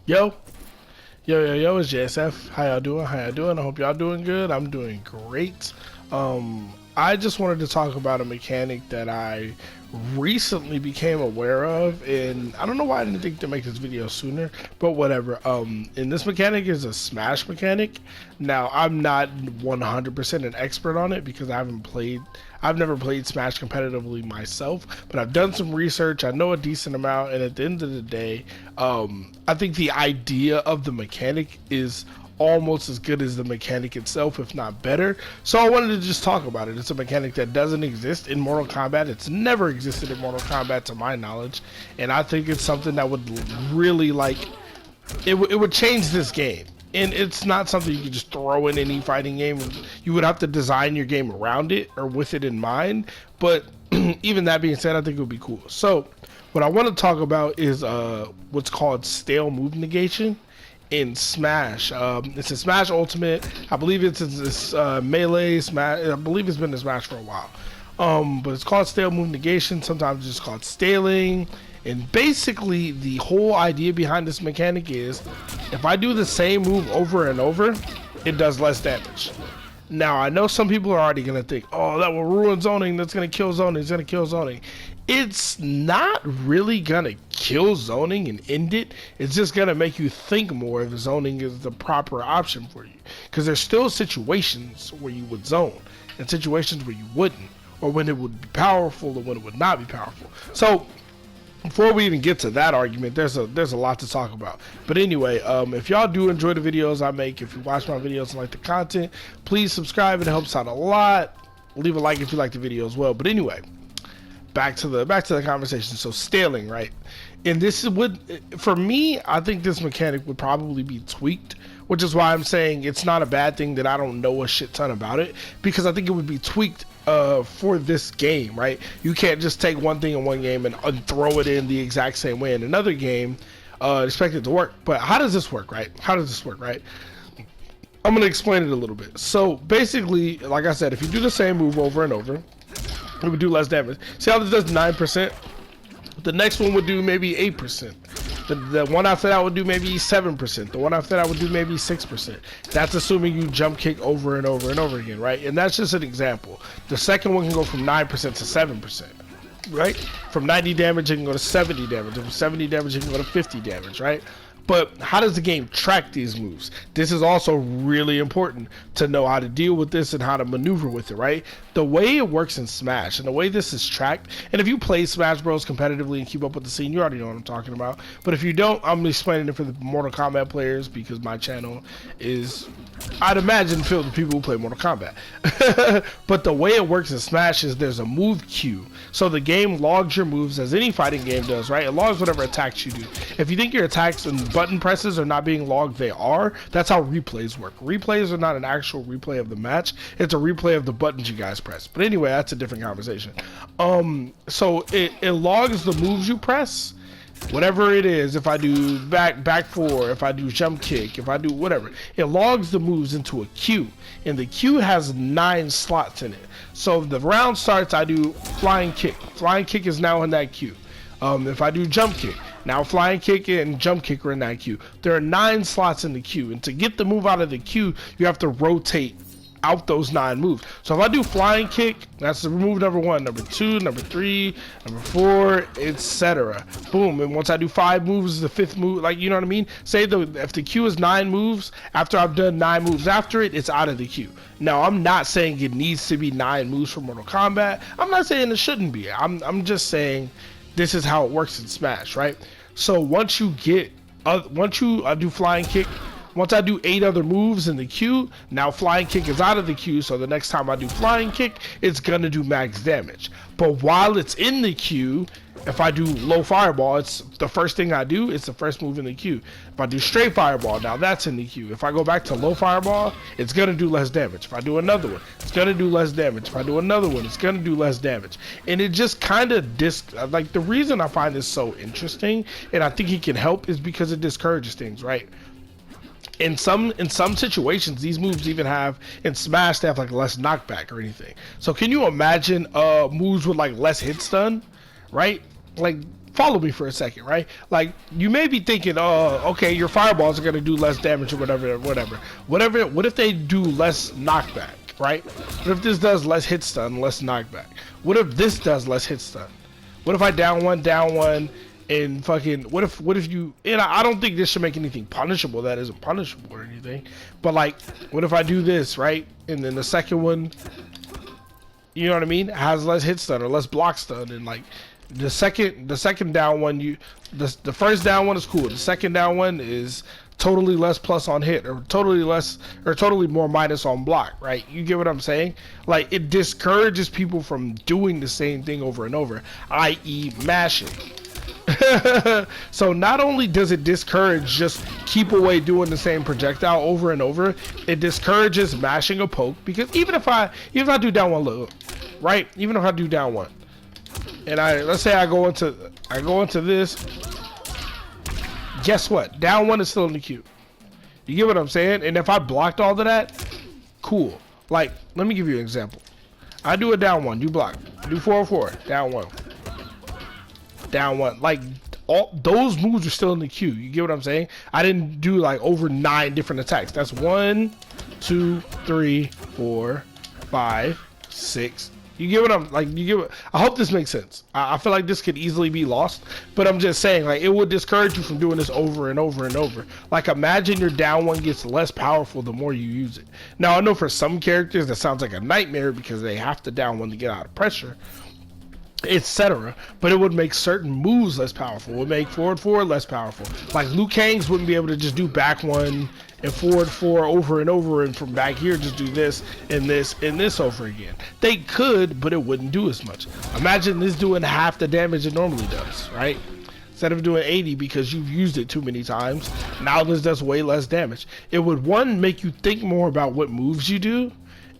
Yo, yo, it's JSF. How y'all doing? How y'all doing? I hope y'all doing good. I'm doing great. I just wanted to talk about a mechanic that I recently became aware of, and I don't know why I didn't think to make this video sooner, but whatever. And this mechanic is a smash mechanic. Now, I'm not 100% an expert on it because I've never played Smash competitively myself, but I've done some research. I know a decent amount, and at the end of the day, I think the idea of the mechanic is almost as good as the mechanic itself, if not better. So I wanted to just talk about it. It's a mechanic that doesn't exist in Mortal Kombat. It's never existed in Mortal Kombat to my knowledge, and I think it's something that would really it would change this game. And it's not something you can just throw in any fighting game. You would have to design your game around it or with it in mind. But even that being said, I think it would be cool. So what I want to talk about is what's called stale move negation in Smash. It's a Smash Ultimate. I believe it's this melee Smash. I believe it's been in Smash for a while. But it's called stale move negation. Sometimes it's just called staling. And basically, the whole idea behind this mechanic is, if I do the same move over and over, it does less damage. Now, I know some people are already going to think, oh, that will ruin zoning, that's going to kill zoning, it's going to kill zoning. It's not really going to kill zoning and end it. It's just going to make you think more if zoning is the proper option for you. Because there's still situations where you would zone, and situations where you wouldn't, or when it would be powerful or when it would not be powerful. So, before we even get to that argument, there's a lot to talk about. But anyway, if y'all do enjoy the videos I make, if you watch my videos and like the content, please subscribe. It helps out a lot. Leave a like if you like the video as well. But anyway, back to the conversation. So staling, right? And this would, for me, I think this mechanic would probably be tweaked, which is why I'm saying it's not a bad thing that I don't know a shit ton about it, because I think it would be tweaked for this game, right? You can't just take one thing in one game and throw it in the exact same way in another game, expect it to work. But how does this work, right? I'm gonna explain it a little bit. So basically, like I said, if you do the same move over and over, it would do less damage. See how this does 9%? The next one would do maybe 8%. The one after that would do maybe 7%. The one after that would do maybe 6%. That's assuming you jump kick over and over and over again, right? And that's just an example. The second one can go from 9% to 7%, right? From 90 damage, it can go to 70 damage. From 70 damage, it can go to 50 damage, right? But how does the game track these moves? This is also really important to know how to deal with this and how to maneuver with it, right? The way it works in Smash and the way this is tracked, and if you play Smash Bros competitively and keep up with the scene, you already know what I'm talking about. But if you don't, I'm explaining it for the Mortal Kombat players because my channel is, I'd imagine, filled with people who play Mortal Kombat. But the way it works in Smash is there's a move queue. So the game logs your moves as any fighting game does, right? It logs whatever attacks you do. If you think your attacks and button presses are not being logged, they are. That's how replays work. Replays are not an actual replay of the match. It's a replay of the buttons you guys press. But anyway, that's a different conversation. So it logs the moves you press, whatever it is. If I do back four, if I do jump kick, if I do whatever, it logs the moves into a queue, and the queue has 9 slots in it. So if the round starts, I do flying kick. Flying kick is now in that queue. If I do jump kick, now flying kick and jump kick are in that queue. There are 9 slots in the queue, and to get the move out of the queue, you have to rotate out those 9 moves. So if I do flying kick, that's the move number 1, number 2, number 3, number 4, etc. Boom. And once I do 5 moves, the 5th move, like, you know what I mean? Say if the queue is 9 moves, after I've done 9 moves after it, it's out of the queue. Now, I'm not saying it needs to be 9 moves for Mortal Kombat. I'm not saying it shouldn't be. I'm just saying this is how it works in Smash, right? So once you do flying kick, once I do 8 other moves in the queue, now flying kick is out of the queue, so the next time I do flying kick, it's gonna do max damage. But while it's in the queue, if I do low fireball, it's the first thing I do, it's the first move in the queue. If I do straight fireball, now that's in the queue. If I go back to low fireball, it's gonna do less damage. If I do another one, it's gonna do less damage. If I do another one, it's gonna do less damage. And it just kind of like, the reason I find this so interesting, and I think it can help, is because it discourages things, right? In some situations, these moves even have, in Smash, they have like less knockback or anything. So can you imagine moves with like less hit stun, right? Like, follow me for a second, right? Like, you may be thinking, oh, okay, your fireballs are gonna do less damage or whatever. What if they do less knockback, right? What if this does less hit stun, less knockback? What if this does less hit stun? What if I down one, and fucking, what if you, and I don't think this should make anything punishable that isn't punishable or anything, but like, what if I do this, right? And then the second one, you know what I mean, has less hit stun or less block stun, and like, the second down one, the first down one is cool. The second down one is totally less plus on hit, or totally more minus on block, right? You get what I'm saying? Like, it discourages people from doing the same thing over and over, i.e. mashing. So not only does it discourage just keep away doing the same projectile over and over, it discourages mashing a poke, because even if I do down one, look, right? Even if I do down one, and let's say I go into this, guess what? Down one is still in the queue. You get what I'm saying? And if I blocked all of that, cool. Like, let me give you an example. I do a down one, you block. Do 404, down one. Down one. Like, all those moves are still in the queue. You get what I'm saying? I didn't do like over 9 different attacks. That's 1, 2, 3, 4, 5, 6. You get what I'm like? You get what? I hope this makes sense. I feel like this could easily be lost, but I'm just saying, like, it would discourage you from doing this over and over and over. Like, imagine your down one gets less powerful the more you use it. Now, I know for some characters that sounds like a nightmare because they have to down one to get out of pressure, etc. But it would make certain moves less powerful. It would make forward 4 less powerful. Like, Liu Kang's wouldn't be able to just do back 1 and forward 4 over and over, and from back here just do this and this and this over again. They could, but it wouldn't do as much. Imagine this doing half the damage it normally does, right? Instead of doing 80 because you've used it too many times, now this does way less damage. It would, one, make you think more about what moves you do.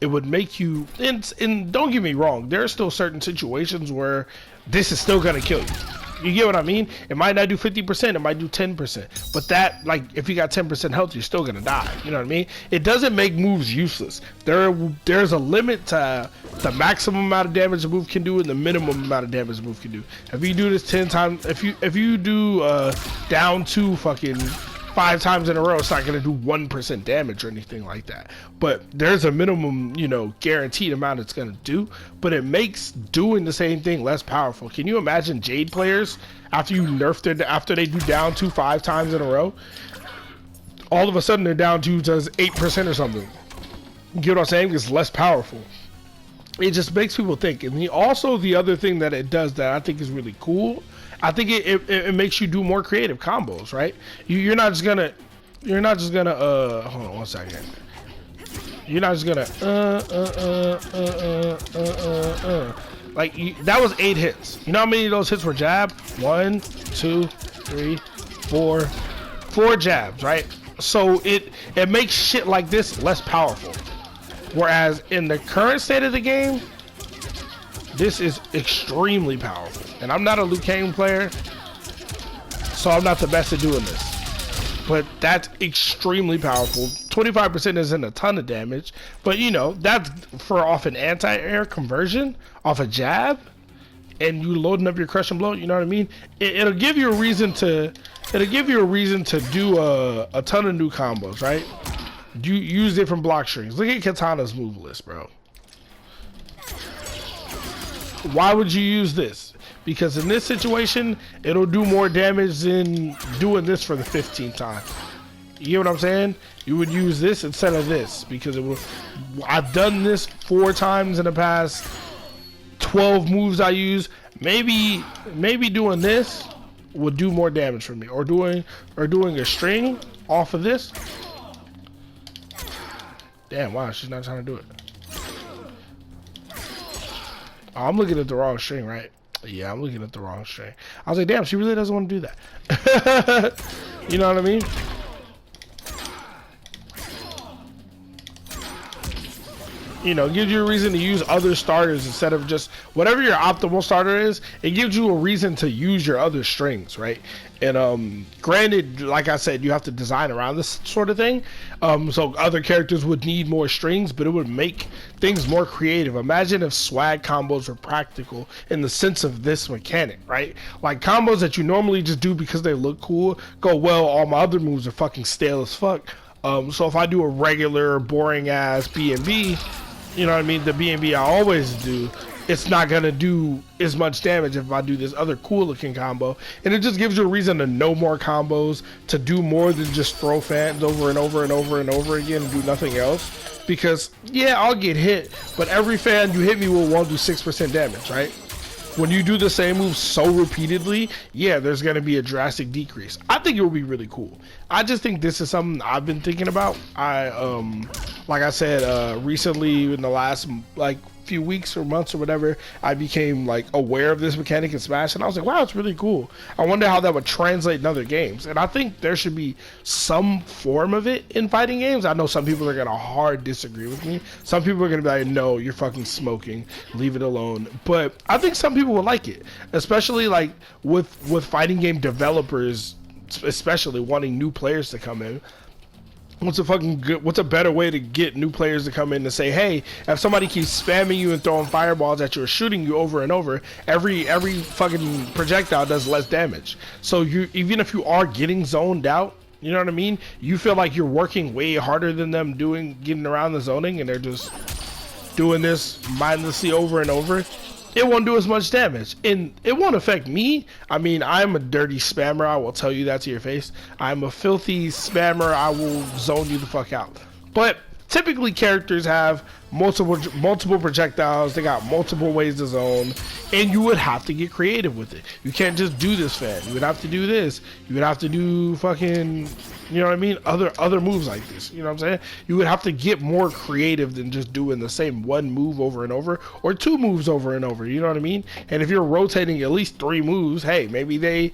It would make you, and don't get me wrong, there are still certain situations where this is still gonna kill you. You get what I mean? It might not do 50%, it might do 10. But that, like, if you got 10% health, you're still gonna die. You know what I mean? It doesn't make moves useless. There's a limit to the maximum amount of damage a move can do and the minimum amount of damage a move can do. If you do this 10 times, if you do down 2 fucking 5 times in a row, it's not going to do 1% damage or anything like that. But there's a minimum, you know, guaranteed amount it's going to do. But it makes doing the same thing less powerful. Can you imagine Jade players, after you nerfed it, after they do down 2 5 times in a row, all of a sudden their down 2 does 8% or something? You get what I'm saying? It's less powerful. It just makes people think. And also the other thing that it does that I think is really cool, I think it makes you do more creative combos, right? You're not just gonna hold on one second. You're not just gonna like that was 8 hits. You know how many of those hits were jab? 1, 2, 3, 4 jabs, right? So it makes shit like this less powerful. Whereas in the current state of the game, this is extremely powerful. And I'm not a Liu Kang player, so I'm not the best at doing this. But that's extremely powerful. 25% isn't a ton of damage, but you know, that's for off an anti-air conversion, off a jab, and you loading up your crush and blow, you know what I mean? It'll give you a reason to do a ton of new combos, right? You use different block strings. Look at Katana's move list, bro. Why would you use this? Because in this situation, it'll do more damage than doing this for the 15th time. You get what I'm saying? You would use this instead of this, because it will. I've done this 4 times in the past 12 moves I use. Maybe doing this would do more damage for me, or doing a string off of this. Damn, wow, she's not trying to do it. Oh, I'm looking at the wrong string, right? Yeah, I'm looking at the wrong string. I was like, damn, she really doesn't want to do that. You know what I mean? You know, gives you a reason to use other starters instead of just whatever your optimal starter is. It gives you a reason to use your other strings, right? And granted, like I said, you have to design around this sort of thing. So other characters would need more strings, but it would make things more creative. Imagine if swag combos were practical in the sense of this mechanic, right? Like combos that you normally just do because they look cool go well. All my other moves are fucking stale as fuck. So if I do a regular boring ass B&B, you know what I mean, the B&B I always do, it's not gonna do as much damage if I do this other cool looking combo. And it just gives you a reason to know more combos, to do more than just throw fans over and over and over and over again and do nothing else. Because yeah, I'll get hit, but every fan you hit me will won't do 6% damage, right? When you do the same move so repeatedly, yeah, there's going to be a drastic decrease. I think it would be really cool. I just think this is something I've been thinking about. Like I said, recently in the last like few weeks or months or whatever, I became like aware of this mechanic in Smash, and I was like, wow, it's really cool. I wonder how that would translate in other games. And I think there should be some form of it in fighting games. I know some people are gonna hard disagree with me. Some people are gonna be like, no, you're fucking smoking, leave it alone. But I think some people would like it, especially like with fighting game developers, especially wanting new players to come in. What's a better way to get new players to come in to say, hey, if somebody keeps spamming you and throwing fireballs at you or shooting you over and over, every fucking projectile does less damage. So you, even if you are getting zoned out, you know what I mean, you feel like you're working way harder than them getting around the zoning, and they're just doing this mindlessly over and over. It won't do as much damage, and it won't affect me. I mean, I'm a dirty spammer, I will tell you that to your face. I'm a filthy spammer, I will zone you the fuck out. But typically characters have multiple projectiles, they got multiple ways to zone, and you would have to get creative with it. You can't just do this fan, you would have to do this, you would have to do fucking, you know what I mean, other moves like this, you know what I'm saying? You would have to get more creative than just doing the same one move over and over, or two moves over and over, you know what I mean? And if you're rotating at least 3 moves, hey, maybe they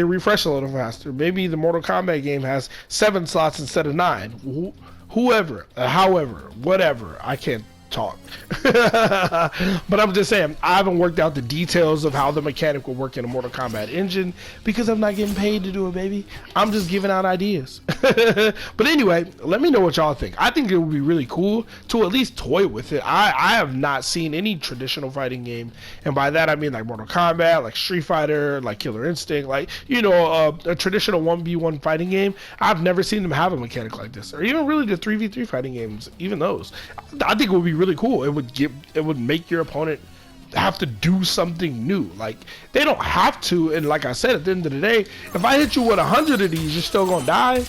refresh a little faster. Maybe the Mortal Kombat game has 7 slots instead of 9. Whoever, however, whatever, I can't talk. But I'm just saying, I haven't worked out the details of how the mechanic will work in a Mortal Kombat engine because I'm not getting paid to do it, baby. I'm just giving out ideas. But anyway, let me know what y'all think. I think it would be really cool to at least toy with it. I have not seen any traditional fighting game, and by that I mean like Mortal Kombat, like Street Fighter, like Killer Instinct, like, you know, a traditional 1v1 fighting game. I've never seen them have a mechanic like this, or even really the 3v3 fighting games, even those. I think it would be really cool. It would make your opponent have to do something new. Like, they don't have to, and like I said, at the end of the day, if I hit you with 100 of these, you're still gonna die.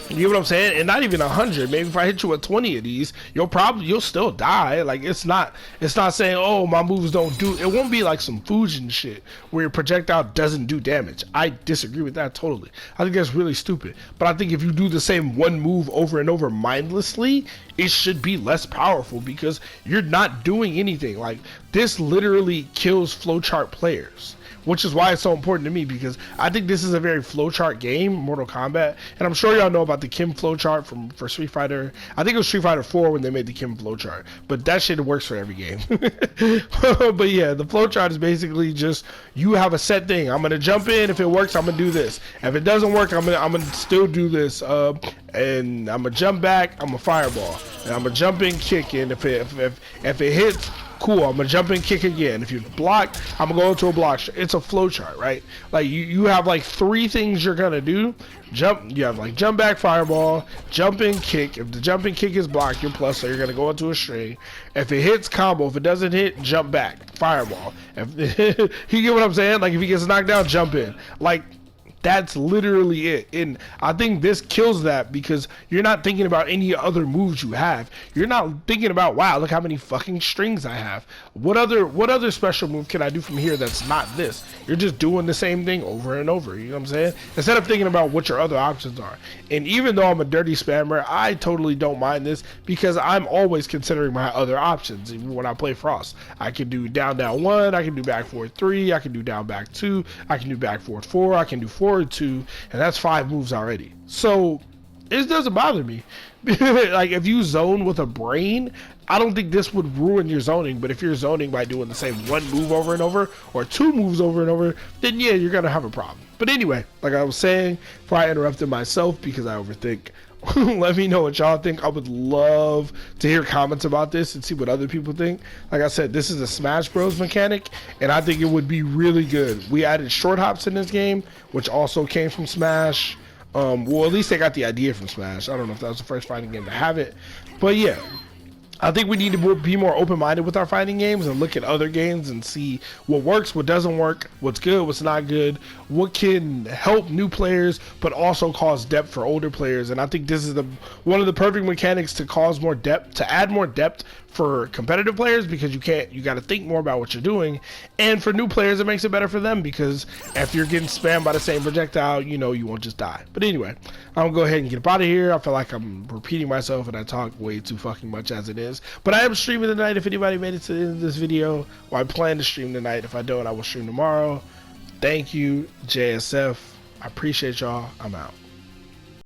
You know what I'm saying? And not even 100. Maybe if I hit you with 20 of these, you'll still die. Like, it's not saying, oh, my moves don't do. It won't be like some Fujin shit where your projectile doesn't do damage. I disagree with that totally. I think that's really stupid. But I think if you do the same one move over and over mindlessly, it should be less powerful because you're not doing anything. Like, this literally kills flowchart players, which is why it's so important to me, because I think this is a very flowchart game, Mortal Kombat, and I'm sure y'all know about the Kim flowchart for Street Fighter. I think it was Street Fighter 4 when they made the Kim flowchart, but that shit works for every game. But yeah, the flowchart is basically just, you have a set thing. I'm gonna jump in, if it works, I'm gonna do this. If it doesn't work, I'm gonna still do this, and I'm gonna jump back, I'm gonna fireball, and I'm gonna jump in, kick in. If it hits, cool, I'm gonna jump in, kick again. If you block, I'm gonna go into a block. It's a flowchart, right? Like, you have like 3 things you're gonna do. You have like jump back, fireball, jump in, kick. If the jump in kick is blocked, you're plus, so you're gonna go into a string. If it hits, combo. If it doesn't hit, jump back, fireball. You get what I'm saying? Like, if he gets knocked down, jump in. Like, that's literally it. And I think this kills that, because you're not thinking about any other moves you have. You're not thinking about, wow, look how many fucking strings I have. What other special move can I do from here that's not this? You're just doing the same thing over and over, you know what I'm saying? Instead of thinking about what your other options are. And even though I'm a dirty spammer, I totally don't mind this, because I'm always considering my other options. Even when I play Frost, I can do down 1, I can do back forward 3, I can do down back 2, I can do back forward 4, I can do forward 2, and that's 5 moves already. So it doesn't bother me. Like, if you zone with a brain, I don't think this would ruin your zoning, but if you're zoning by doing the same one move over and over, or two moves over and over, then yeah, you're gonna have a problem. But anyway, like I was saying, before I interrupted myself because I overthink, let me know what y'all think. I would love to hear comments about this and see what other people think. Like I said, this is a Smash Bros mechanic, and I think it would be really good. We added short hops in this game, which also came from Smash. Well, at least they got the idea from Smash. I don't know if that was the first fighting game to have it, but yeah. I think we need to be more open-minded with our fighting games and look at other games and see what works, what doesn't work, what's good, what's not good, what can help new players but also cause depth for older players. And I think this is one of the perfect mechanics to cause more depth, to add more depth for competitive players, because you got to think more about what you're doing, and for new players it makes it better for them, because if you're getting spammed by the same projectile, you know you won't just die. But anyway, I'm gonna go ahead and get up out of here. I feel like I'm repeating myself and I talk way too fucking much as it is, but I am streaming tonight. If anybody made it to the end of this video, well, I plan to stream tonight. If I don't, I will stream tomorrow. Thank you, JSF. I appreciate y'all. I'm out.